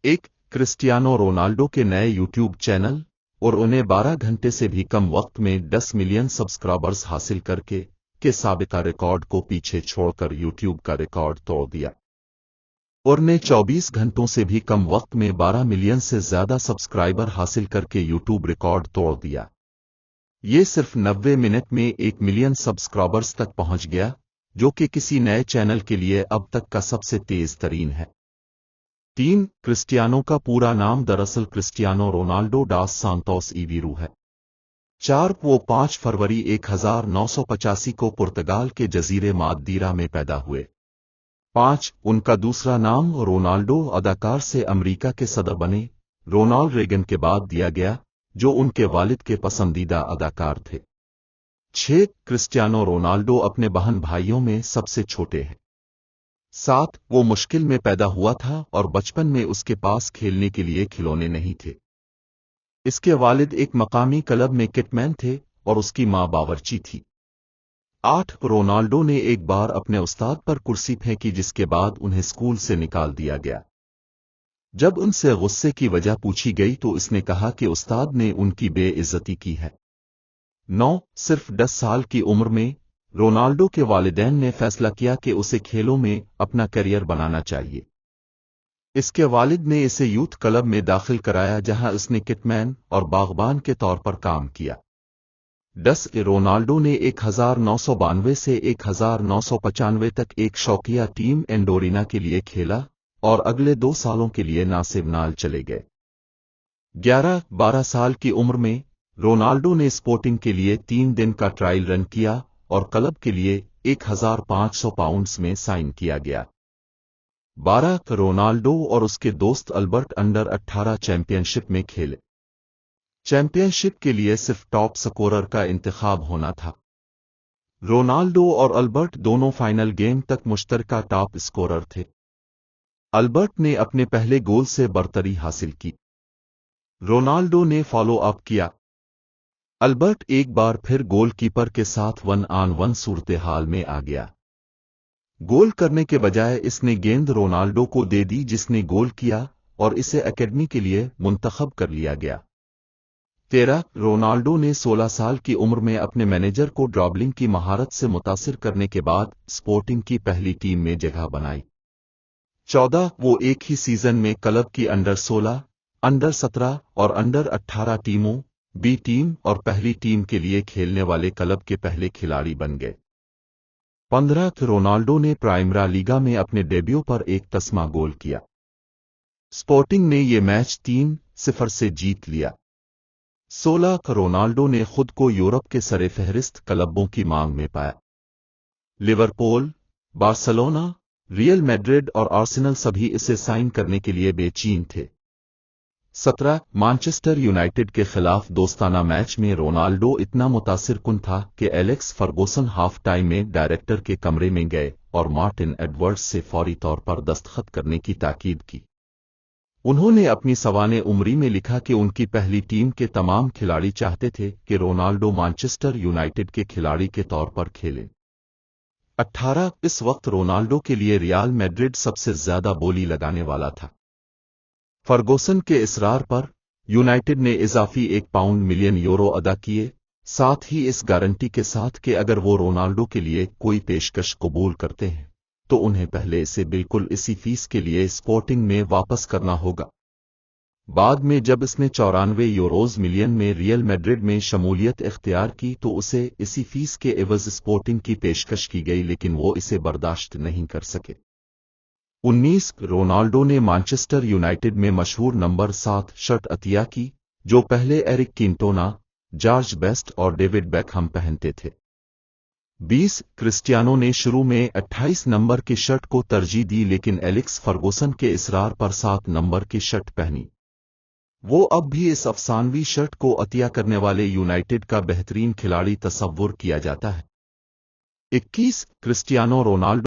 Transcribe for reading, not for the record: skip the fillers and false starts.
एक Cristiano Ronaldo के नए यूट्यूब चैनल और उन्हें 12 घंटे से भी कम वक्त में 10 मिलियन सब्सक्राइबर्स हासिल करके के साबिका रिकॉर्ड को पीछे छोड़कर यूट्यूब का रिकॉर्ड तोड़ दिया और ने 24 घंटों से भी कम वक्त में 12 मिलियन से ज्यादा सब्सक्राइबर हासिल करके यूट्यूब रिकॉर्ड तोड़ दिया। ये सिर्फ 90 मिनट में 1 मिलियन सब्सक्राइबर्स तक पहुंच गया, जो कि किसी नए चैनल के लिए अब तक का सबसे तेज तरीन है। 3 क्रिस्टियानो का पूरा नाम दरअसल क्रिस्टियानो रोनाल्डो डास सांतोस इवीरू है। 4 वो 5 फरवरी 1985 को पुर्तगाल के जजीरे मादीरा में पैदा हुए। 5 उनका दूसरा नाम रोनाल्डो अदाकार से अमेरिका के सदर बने रोनाल्ड रेगन के बाद दिया गया, जो उनके वालिद के पसंदीदा अदाकार थे। 6 क्रिस्टियानो रोनाल्डो अपने बहन भाइयों में सबसे छोटे हैं। 7 वो मुश्किल में पैदा हुआ था और बचपन में उसके पास खेलने के लिए खिलौने नहीं थे। इसके वालिद एक मकामी क्लब में किटमैन थे और उसकी मां बावर्ची थी। 8 रोनाल्डो ने एक बार अपने उस्ताद पर कुर्सी फेंकी, जिसके बाद उन्हें स्कूल से निकाल दिया गया। जब उनसे गुस्से की वजह पूछी गई तो इसने कहा कि उस्ताद ने उनकी बेइज्जती की है। 9 सिर्फ 10 साल की उम्र में रोनाल्डो के वालिदैन ने फैसला किया कि उसे खेलों में अपना करियर बनाना चाहिए। इसके वालिद ने इसे यूथ क्लब में दाखिल कराया, जहां उसने किटमैन और बागबान के तौर पर काम किया। 10 रोनाल्डो ने 1992 से 1995 तक एक शौकिया टीम एंडोरिना के लिए खेला और अगले 2 सालों के लिए नासिवनाल चले गए। 11-12 साल की उम्र में रोनाल्डो ने स्पोर्टिंग के लिए 3 दिन का ट्रायल रन किया और क्लब के लिए 1500 पाउंड्स में साइन किया गया। 12 रोनाल्डो और उसके दोस्त अल्बर्ट अंडर 18 चैंपियनशिप में खेले। चैंपियनशिप के लिए सिर्फ टॉप स्कोरर का इंतखाब होना था। रोनाल्डो और अल्बर्ट दोनों फाइनल गेम तक मुश्तरका टॉप स्कोरर थे। अल्बर्ट ने अपने पहले गोल से बरतरी हासिल की। रोनाल्डो ने फॉलो अप किया। अल्बर्ट एक बार फिर गोलकीपर के साथ 1-on-1 सूरत-ए-हाल में आ गया। गोल करने के बजाय इसने गेंद रोनाल्डो को दे दी, जिसने गोल किया और इसे एकेडमी के लिए मुंतखब कर लिया गया। 13 रोनाल्डो ने 16 साल की उम्र में अपने मैनेजर को ड्रिबलिंग की महारत से मुतासिर करने के बाद स्पोर्टिंग की पहली टीम में जगह बनाई। 14 वो एक ही सीजन में क्लब की अंडर 16, अंडर 17 और अंडर 18 टीमों, बी टीम और पहली टीम के लिए खेलने वाले क्लब के पहले खिलाड़ी बन गए। 15 रोनाल्डो ने प्राइमरा लीगा में अपने डेब्यू पर एक तस्मा गोल किया। स्पोर्टिंग ने ये मैच 3-0 से जीत लिया। 16 रोनाल्डो ने खुद को यूरोप के सरे फहरिस्त क्लबों की मांग में पाया। लिवरपूल, बार्सिलोना, रियल मैड्रिड और आर्सेनल सभी इसे साइन करने के लिए बेचैन थे। 17 मैनचेस्टर यूनाइटेड के खिलाफ दोस्ताना मैच में रोनाल्डो इतना मुतासिर कुन था कि एलेक्स फर्गूसन हाफ टाइम में डायरेक्टर के कमरे में गए और मार्टिन एडवर्ड्स से फौरी तौर पर दस्तखत करने की ताकीद की। उन्होंने अपनी सवाने उम्री में लिखा कि उनकी पहली टीम के तमाम खिलाड़ी चाहते थे कि रोनाल्डो मैनचेस्टर यूनाइटेड के खिलाड़ी के तौर पर खेलें। 18 इस वक्त रोनाल्डो के लिए रियल मैड्रिड सबसे ज्यादा बोली लगाने वाला था। फर्गूसन के इसरार पर यूनाइटेड ने इजाफी 1 पाउंड मिलियन यूरो अदा किए, साथ ही इस गारंटी के साथ कि अगर वो रोनाल्डो के लिए कोई पेशकश कबूल करते हैं तो उन्हें पहले इसे बिल्कुल इसी फीस के लिए स्पोर्टिंग में वापस करना होगा। बाद में जब इसने 94 यूरोज मिलियन में रियल मैड्रिड में शमूलियत इख्तियार की तो उसे इसी फीस के एवज स्पोर्टिंग की पेशकश की गई, लेकिन वो इसे बर्दाश्त नहीं कर सके। 19 रोनाल्डो ने मैनचेस्टर यूनाइटेड में मशहूर नंबर 7 शर्ट अतिया की, जो पहले एरिक किंटोना, जॉर्ज बेस्ट और डेविड बेकहम पहनते थे। 20 क्रिस्टियानो ने शुरू में 28 नंबर की शर्ट को तरजीह दी, लेकिन एलेक्स फर्गूसन के इसरार पर 7 नंबर की शर्ट पहनी। वो अब भी इस अफसानवी शर्ट को अतिया करने वाले यूनाइटेड का बेहतरीन खिलाड़ी तस्वुर किया जाता है। 21 क्रिस्टियानो रोनाल्डो